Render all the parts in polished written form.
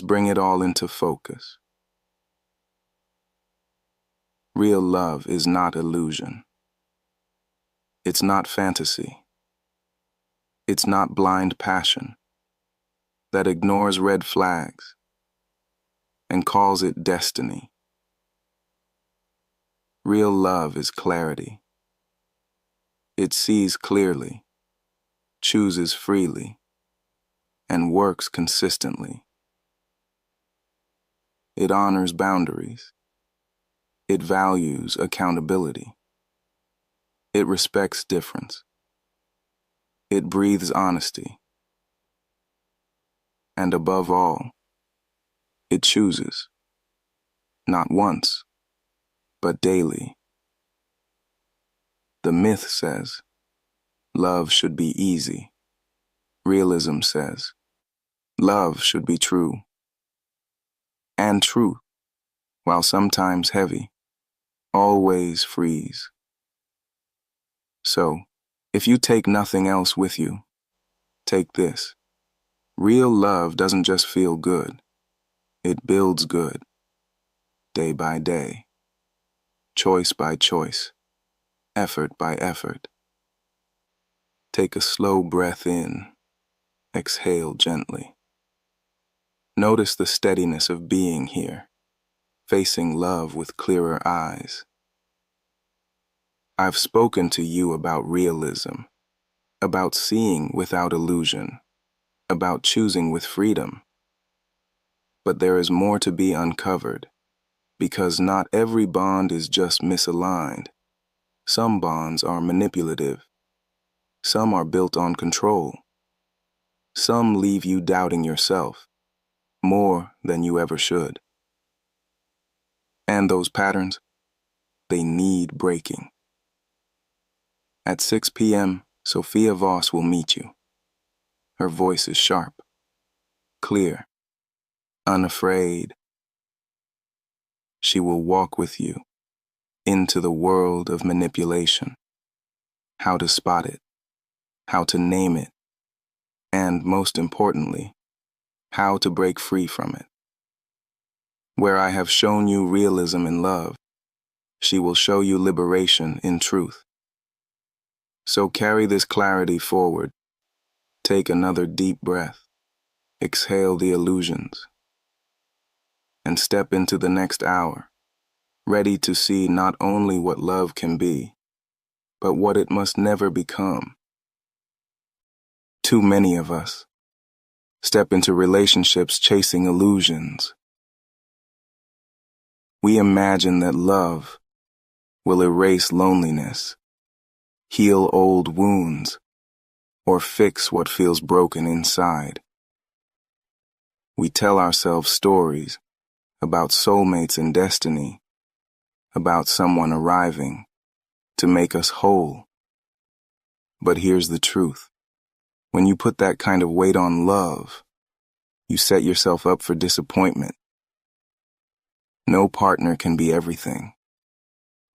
bring it all into focus. Real love is not illusion. It's not fantasy. It's not blind passion that ignores red flags and calls it destiny. Real love is clarity. It sees clearly, chooses freely, and works consistently. It honors boundaries. It values accountability. It respects difference. It breathes honesty. And above all, it chooses, not once, but daily. The myth says, love should be easy. Realism says, love should be true. And truth, while sometimes heavy, always frees. So, if you take nothing else with you, take this. Real love doesn't just feel good. It builds good. Day by day. Choice by choice. Effort by effort. Take a slow breath in. Exhale gently. Notice the steadiness of being here, facing love with clearer eyes. I've spoken to you about realism, about seeing without illusion, about choosing with freedom. But there is more to be uncovered, because not every bond is just misaligned. Some bonds are manipulative. Some are built on control. Some leave you doubting yourself, more than you ever should. And those patterns, they need breaking. At 6 p.m., Sophia Voss will meet you. Her voice is sharp, clear, unafraid. She will walk with you into the world of manipulation, how to spot it, how to name it, and most importantly, how to break free from it. Where I have shown you realism in love, she will show you liberation in truth. So carry this clarity forward. Take another deep breath. Exhale the illusions. And step into the next hour, ready to see not only what love can be, but what it must never become. Too many of us step into relationships chasing illusions. We imagine that love will erase loneliness, heal old wounds, or fix what feels broken inside. We tell ourselves stories about soulmates and destiny, about someone arriving to make us whole. But here's the truth. When you put that kind of weight on love, you set yourself up for disappointment. No partner can be everything.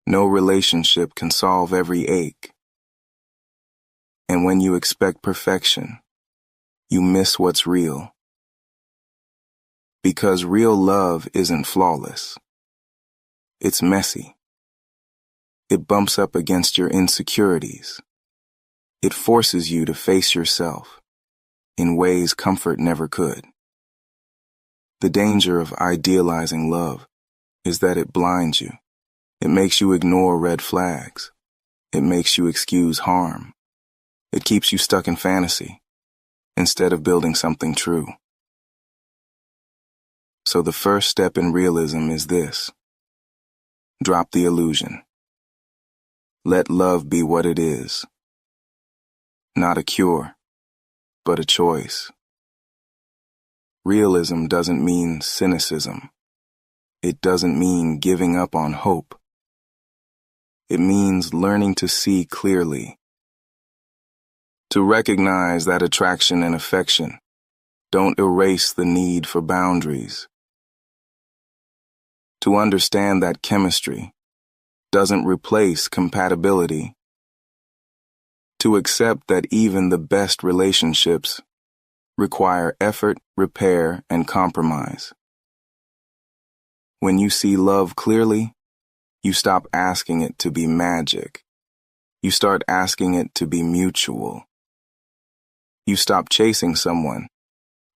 No relationship can solve every ache. And when you expect perfection, you miss what's real. Because real love isn't flawless. It's messy. It bumps up against your insecurities. It forces you to face yourself in ways comfort never could. The danger of idealizing love is that it blinds you. It makes you ignore red flags. It makes you excuse harm. It keeps you stuck in fantasy instead of building something true. So the first step in realism is this. Drop the illusion. Let love be what it is. Not a cure, but a choice. Realism doesn't mean cynicism. It doesn't mean giving up on hope. It means learning to see clearly. To recognize that attraction and affection don't erase the need for boundaries. To understand that chemistry doesn't replace compatibility. To accept that even the best relationships require effort, repair, and compromise. When you see love clearly, you stop asking it to be magic. You start asking it to be mutual. You stop chasing someone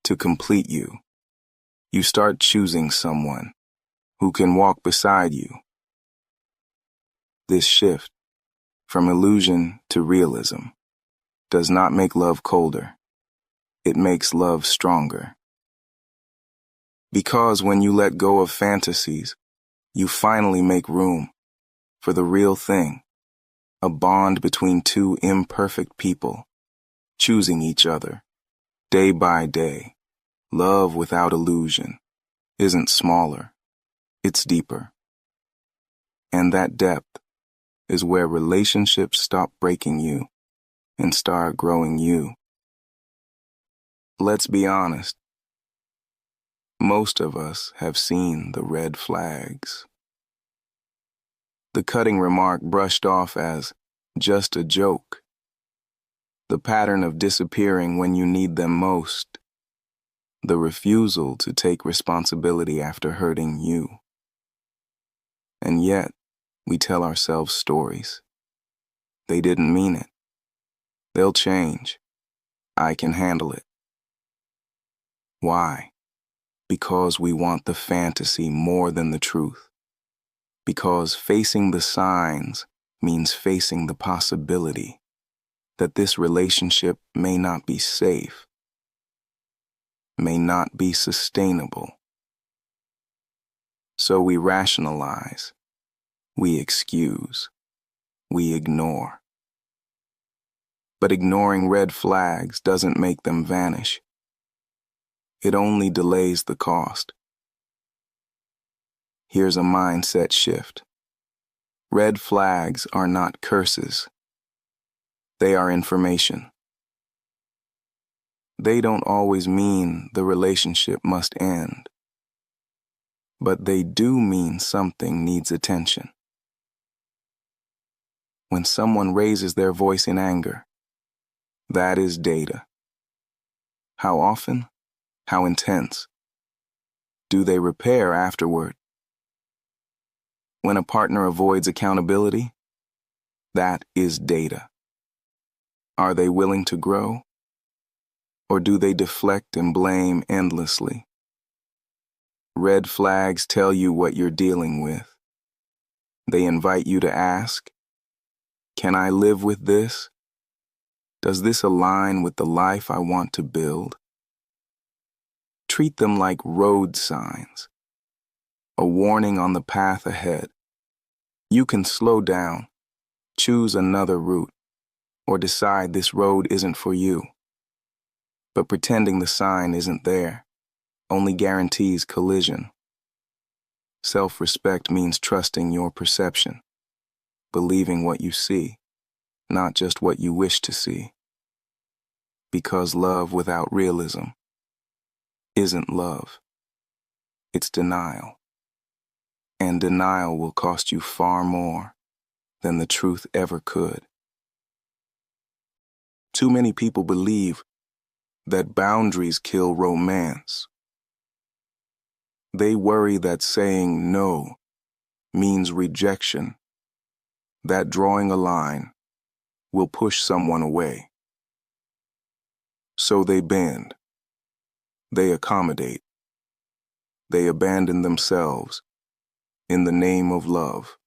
to complete you. You start choosing someone who can walk beside you. This shift from illusion to realism does not make love colder. It makes love stronger. Because when you let go of fantasies, you finally make room for the real thing, a bond between two imperfect people, choosing each other, day by day. Love without illusion isn't smaller, it's deeper. And that depth is where relationships stop breaking you and start growing you. Let's be honest. Most of us have seen the red flags. The cutting remark brushed off as just a joke. The pattern of disappearing when you need them most. The refusal to take responsibility after hurting you. And yet, we tell ourselves stories. They didn't mean it. They'll change. I can handle it. Why? Because we want the fantasy more than the truth. Because facing the signs means facing the possibility that this relationship may not be safe, may not be sustainable. So we rationalize, we excuse, we ignore. But ignoring red flags doesn't make them vanish. It only delays the cost. Here's a mindset shift. Red flags are not curses. They are information. They don't always mean the relationship must end. But they do mean something needs attention. When someone raises their voice in anger, that is data. How often? How intense? Do they repair afterward? When a partner avoids accountability, that is data. Are they willing to grow? Or do they deflect and blame endlessly? Red flags tell you what you're dealing with. They invite you to ask, can I live with this? Does this align with the life I want to build? Treat them like road signs, a warning on the path ahead. You can slow down, choose another route, or decide this road isn't for you. But pretending the sign isn't there only guarantees collision. Self-respect means trusting your perception, believing what you see, not just what you wish to see. Because love without realism isn't love. It's denial. And denial will cost you far more than the truth ever could. Too many people believe that boundaries kill romance. They worry that saying no means rejection, that drawing a line will push someone away. So they bend. They accommodate. They abandon themselves in the name of love.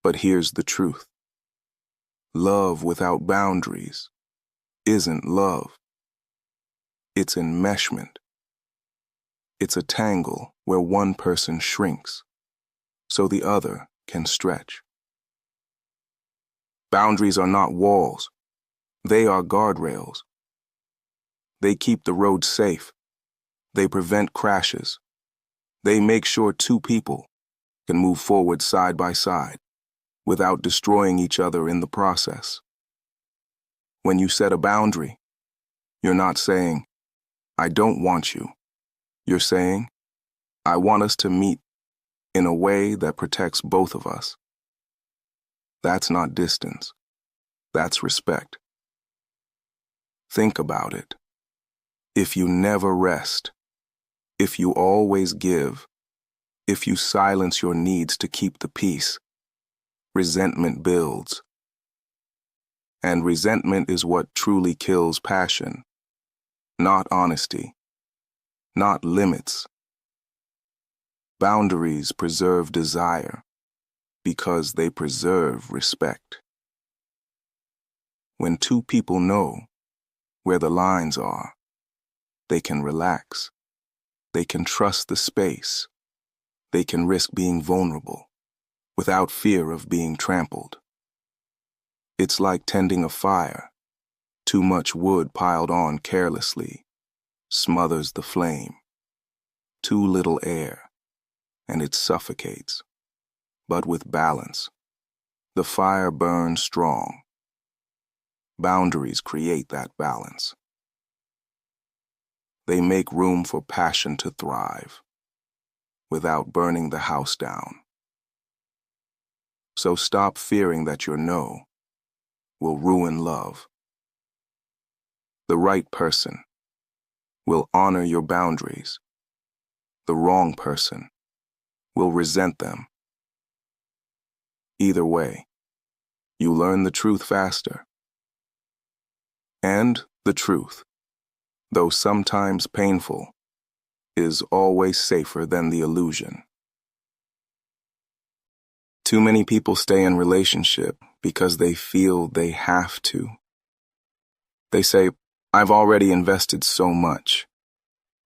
But here's the truth. Love without boundaries isn't love. It's enmeshment. It's a tangle where one person shrinks so the other can stretch. Boundaries are not walls. They are guardrails. They keep the road safe. They prevent crashes. They make sure two people can move forward side by side without destroying each other in the process. When you set a boundary, you're not saying, I don't want you. You're saying, I want us to meet in a way that protects both of us. That's not distance. That's respect. Think about it. If you never rest, if you always give, if you silence your needs to keep the peace, resentment builds. And resentment is what truly kills passion, not honesty, not limits. Boundaries preserve desire because they preserve respect. When two people know where the lines are, they can relax, they can trust the space, they can risk being vulnerable without fear of being trampled. It's like tending a fire. Too much wood piled on carelessly smothers the flame. Too little air, and it suffocates. But with balance, the fire burns strong. Boundaries create that balance. They make room for passion to thrive without burning the house down. So stop fearing that your no will ruin love. The right person will honor your boundaries. The wrong person will resent them. Either way, you learn the truth faster. And the truth, though sometimes painful, is always safer than the illusion. Too many people stay in relationship because they feel they have to. They say, I've already invested so much.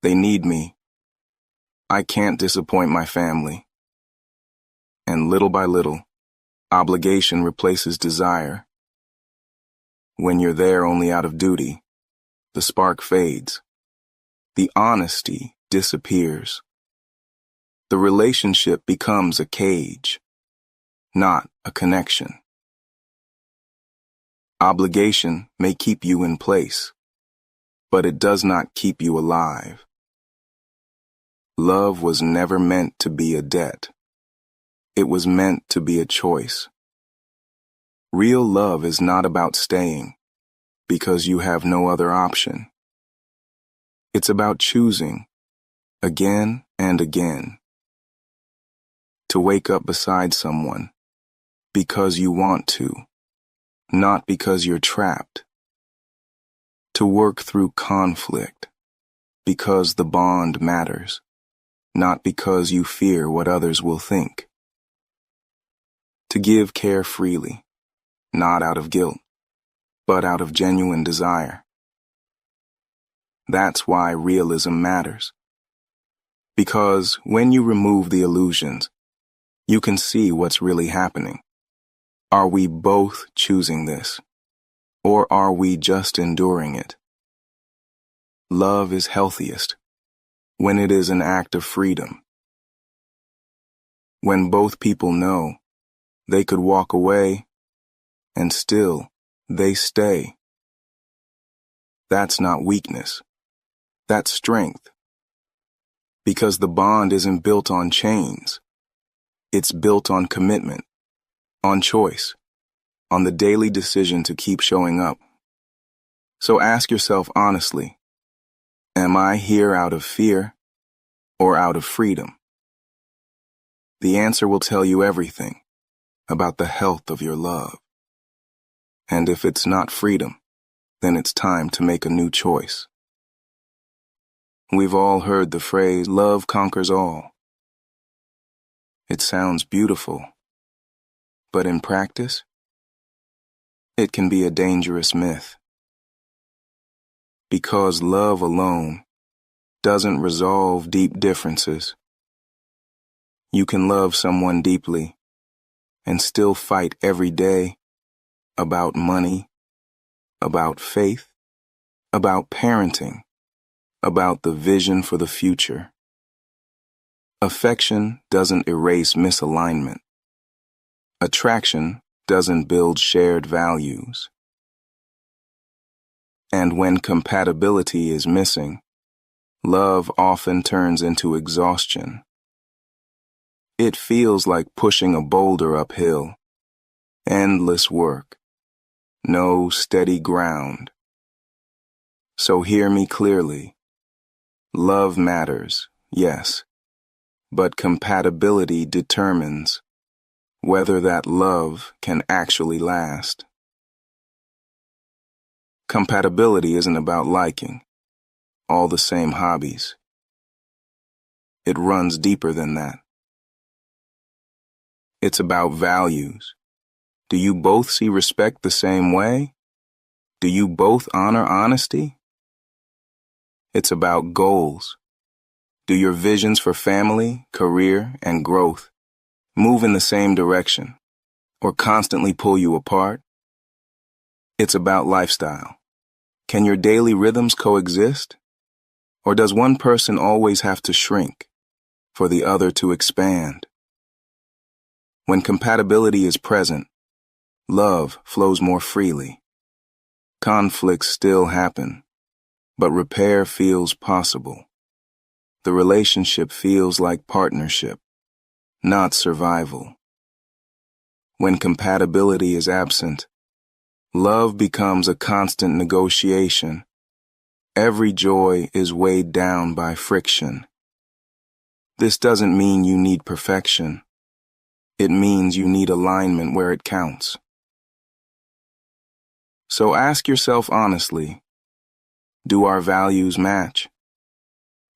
They need me. I can't disappoint my family. And little by little, obligation replaces desire. When you're there only out of duty, the spark fades. The honesty disappears. The relationship becomes a cage, not a connection. Obligation may keep you in place, but it does not keep you alive. Love was never meant to be a debt. It was meant to be a choice. Real love is not about staying because you have no other option. It's about choosing again and again to wake up beside someone because you want to, not because you're trapped. To work through conflict because the bond matters, not because you fear what others will think. To give care freely, not out of guilt, but out of genuine desire. That's why realism matters. Because when you remove the illusions, you can see what's really happening. Are we both choosing this? Or are we just enduring it? Love is healthiest when it is an act of freedom. When both people know they could walk away and still they stay. That's not weakness. That's strength. Because the bond isn't built on chains. It's built on commitment, on choice, on the daily decision to keep showing up. So ask yourself honestly, am I here out of fear or out of freedom? The answer will tell you everything about the health of your love. And if it's not freedom, then it's time to make a new choice. We've all heard the phrase, love conquers all. It sounds beautiful, but in practice, it can be a dangerous myth. Because love alone doesn't resolve deep differences. You can love someone deeply and still fight every day about money, about faith, about parenting, about the vision for the future. Affection doesn't erase misalignment. Attraction doesn't build shared values. And when compatibility is missing, love often turns into exhaustion. It feels like pushing a boulder uphill. Endless work. No steady ground. So hear me clearly. Love matters, yes, but compatibility determines whether that love can actually last. Compatibility isn't about liking all the same hobbies. It runs deeper than that. It's about values. Do you both see respect the same way? Do you both honor honesty? It's about goals. Do your visions for family, career, and growth move in the same direction or constantly pull you apart? It's about lifestyle. Can your daily rhythms coexist? Or does one person always have to shrink for the other to expand? When compatibility is present, love flows more freely. Conflicts still happen, but repair feels possible. The relationship feels like partnership, not survival. When compatibility is absent, love becomes a constant negotiation. Every joy is weighed down by friction. This doesn't mean you need perfection. It means you need alignment where it counts. So ask yourself honestly, do our values match?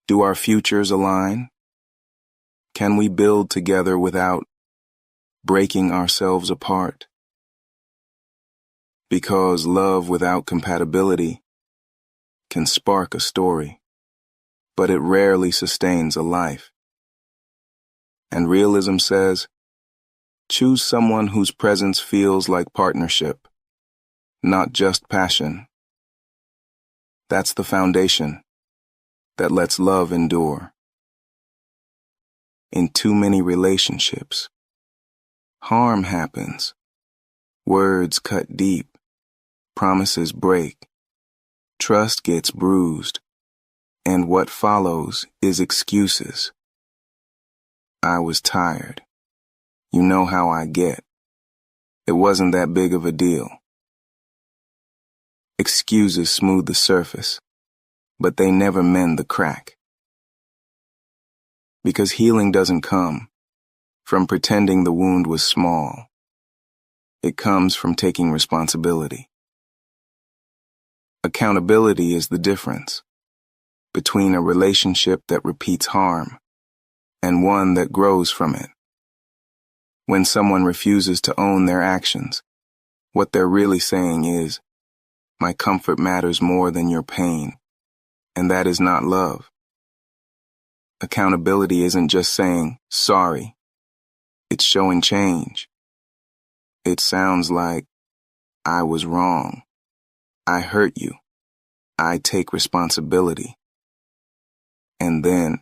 Do our futures align? Can we build together without breaking ourselves apart? Because love without compatibility can spark a story, but it rarely sustains a life. And realism says, choose someone whose presence feels like partnership, not just passion. That's the foundation that lets love endure. In too many relationships, harm happens. Words cut deep. Promises break. Trust gets bruised. And what follows is excuses. I was tired. You know how I get. It wasn't that big of a deal. Excuses smooth the surface, but they never mend the crack. Because healing doesn't come from pretending the wound was small. It comes from taking responsibility. Accountability is the difference between a relationship that repeats harm and one that grows from it. When someone refuses to own their actions, what they're really saying is, my comfort matters more than your pain, and that is not love. Accountability isn't just saying, sorry. It's showing change. It sounds like, I was wrong. I hurt you. I take responsibility. And then,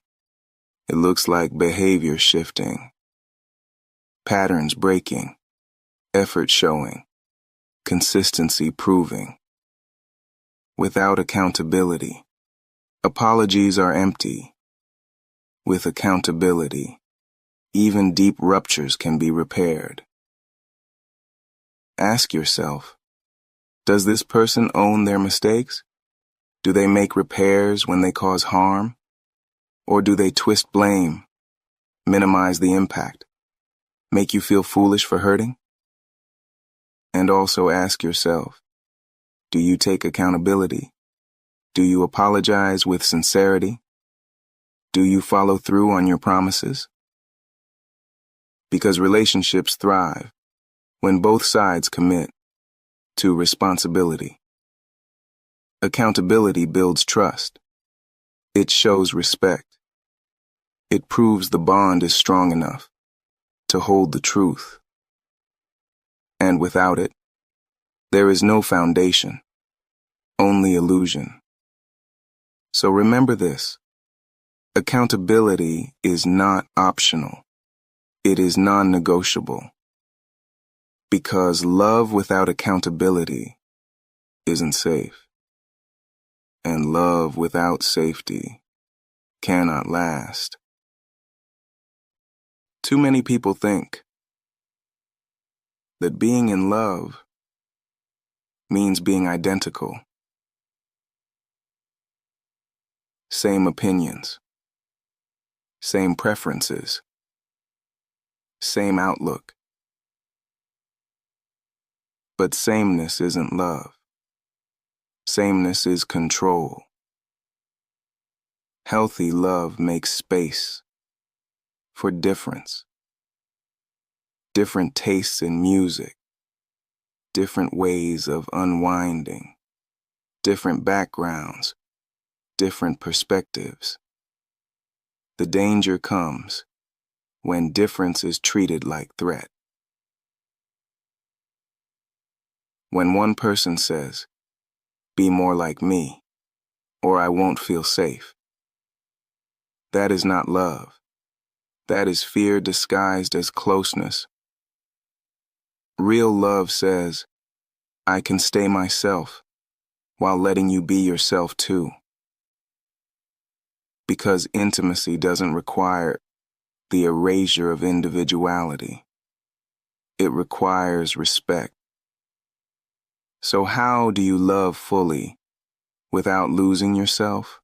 it looks like behavior shifting, patterns breaking, effort showing, consistency proving. Without accountability, apologies are empty. With accountability, even deep ruptures can be repaired. Ask yourself, does this person own their mistakes? Do they make repairs when they cause harm? Or do they twist blame, minimize the impact, make you feel foolish for hurting? And also ask yourself, do you take accountability? Do you apologize with sincerity? Do you follow through on your promises? Because relationships thrive when both sides commit to responsibility. Accountability builds trust. It shows respect. It proves the bond is strong enough to hold the truth. And without it, there is no foundation, only illusion. So remember this. Accountability is not optional. It is non-negotiable. Because love without accountability isn't safe. And love without safety cannot last. Too many people think that being in love means being identical. same opinions, same preferences, same outlook. But sameness isn't love. Sameness is control. Healthy love makes space for difference. Different tastes in music, different ways of unwinding, different backgrounds, different perspectives. The danger comes when difference is treated like threat. When one person says, "Be more like me, or I won't feel safe," that is not love. That is fear disguised as closeness. Real love says, "I can stay myself while letting you be yourself too." Because intimacy doesn't require the erasure of individuality. It requires respect. So how do you love fully without losing yourself?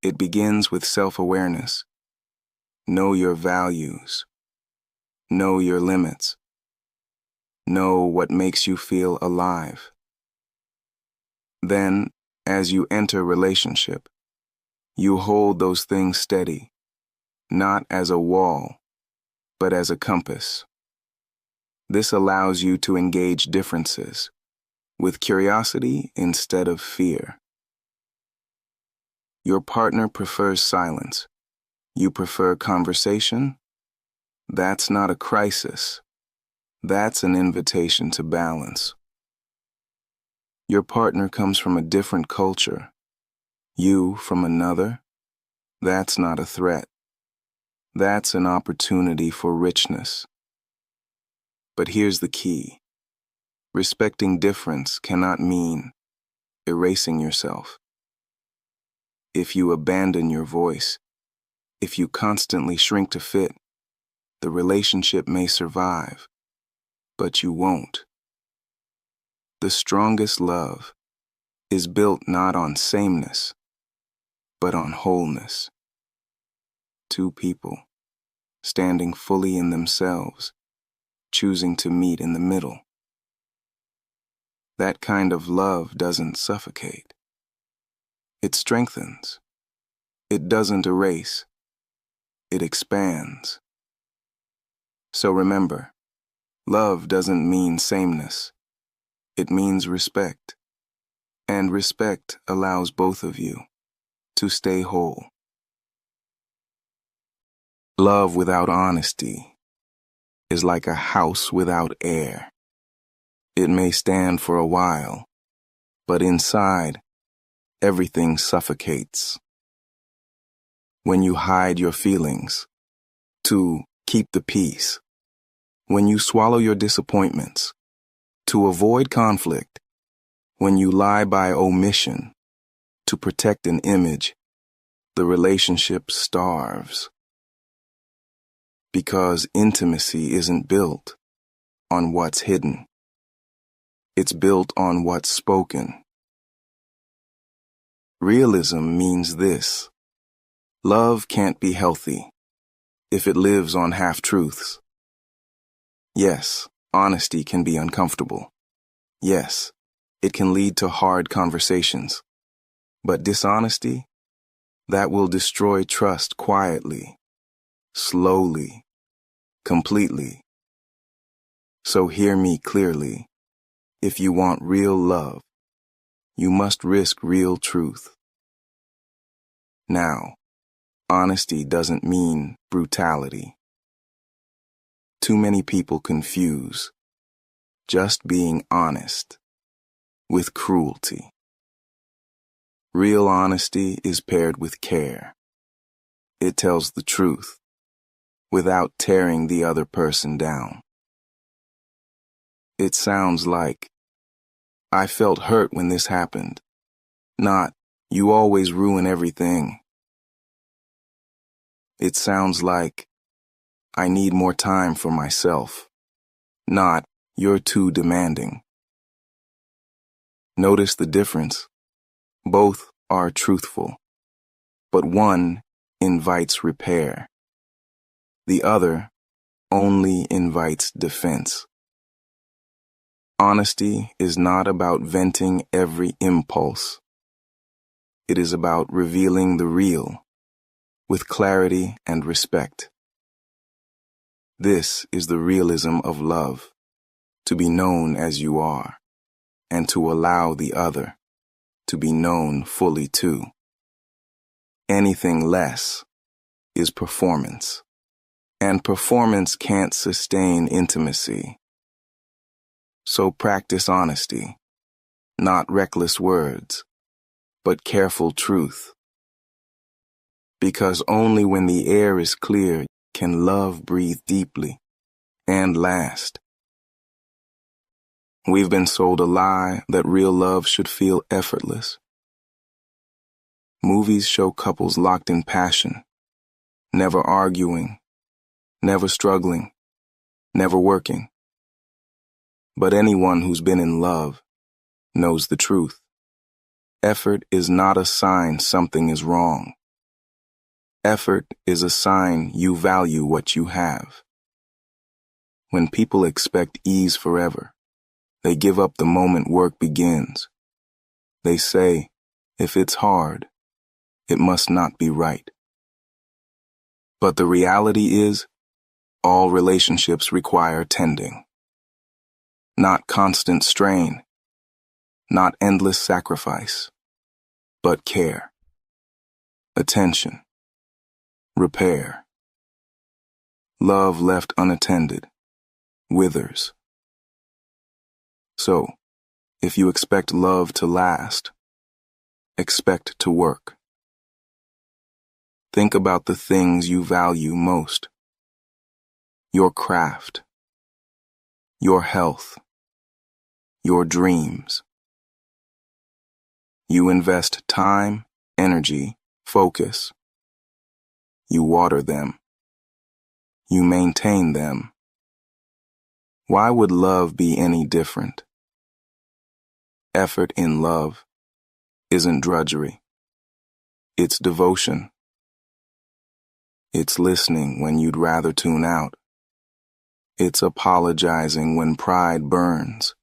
It begins with self-awareness. Know your values. Know your limits. Know what makes you feel alive. Then, as you enter relationship, you hold those things steady, not as a wall, but as a compass. This allows you to engage differences with curiosity instead of fear. Your partner prefers silence. You prefer conversation? That's not a crisis. That's an invitation to balance. Your partner comes from a different culture. You from another? That's not a threat. That's an opportunity for richness. But here's the key. Respecting difference cannot mean erasing yourself. If you abandon your voice, if you constantly shrink to fit, the relationship may survive, but you won't. The strongest love is built not on sameness, but on wholeness. Two people standing fully in themselves, choosing to meet in the middle. That kind of love doesn't suffocate. It strengthens. It doesn't erase. It expands. So remember, love doesn't mean sameness. It means respect. And respect allows both of you to stay whole. Love without honesty is like a house without air. It may stand for a while, but inside, everything suffocates. When you hide your feelings to keep the peace, when you swallow your disappointments to avoid conflict, when you lie by omission to protect an image, the relationship starves. Because intimacy isn't built on what's hidden. It's built on what's spoken. Realism means this. Love can't be healthy if it lives on half-truths. Yes, honesty can be uncomfortable. Yes, it can lead to hard conversations. But dishonesty, that will destroy trust quietly, slowly, completely. So hear me clearly. If you want real love, you must risk real truth. Now, honesty doesn't mean brutality. Too many people confuse just being honest with cruelty. Real honesty is paired with care. It tells the truth without tearing the other person down. It sounds like, "I felt hurt when this happened," not, "You always ruin everything." It sounds like, "I need more time for myself," not, "You're too demanding." Notice the difference. Both are truthful, but one invites repair. The other only invites defense. Honesty is not about venting every impulse. It is about revealing the real with clarity and respect. This is the realism of love, to be known as you are, and to allow the other to be known fully too. Anything less is performance, and performance can't sustain intimacy. So practice honesty, not reckless words, but careful truth. Because only when the air is clear can love breathe deeply and last. We've been sold a lie that real love should feel effortless. Movies show couples locked in passion, never arguing, never struggling, never working. But anyone who's been in love knows the truth. Effort is not a sign something is wrong. Effort is a sign you value what you have. When people expect ease forever, they give up the moment work begins. They say, if it's hard, it must not be right. But the reality is, all relationships require tending. Not constant strain, not endless sacrifice, but care, attention, repair. Love left unattended withers. So, if you expect love to last, expect to work. Think about the things you value most. Your craft, your health, your dreams. You invest time, energy, focus. You water them. You maintain them. Why would love be any different? Effort in love isn't drudgery. It's devotion. It's listening when you'd rather tune out. It's apologizing when pride burns.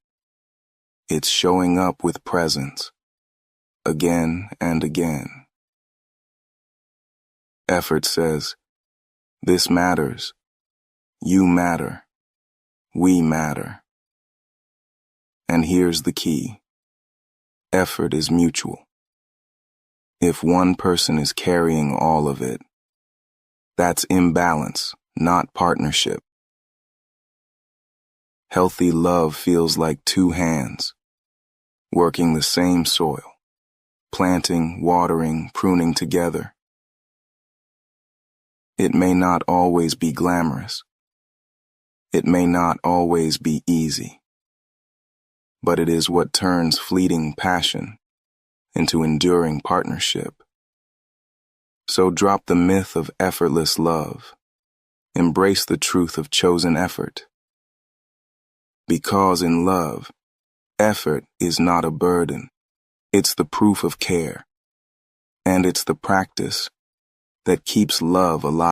It's showing up with presence, again and again. Effort says, this matters. You matter. We matter. And here's the key. Effort is mutual. If one person is carrying all of it, that's imbalance, not partnership. Healthy love feels like two hands, working the same soil, planting, watering, pruning together. It may not always be glamorous. It may not always be easy. But it is what turns fleeting passion into enduring partnership. So drop the myth of effortless love. Embrace the truth of chosen effort. Because in love, effort is not a burden. It's the proof of care. And it's the practice that keeps love alive.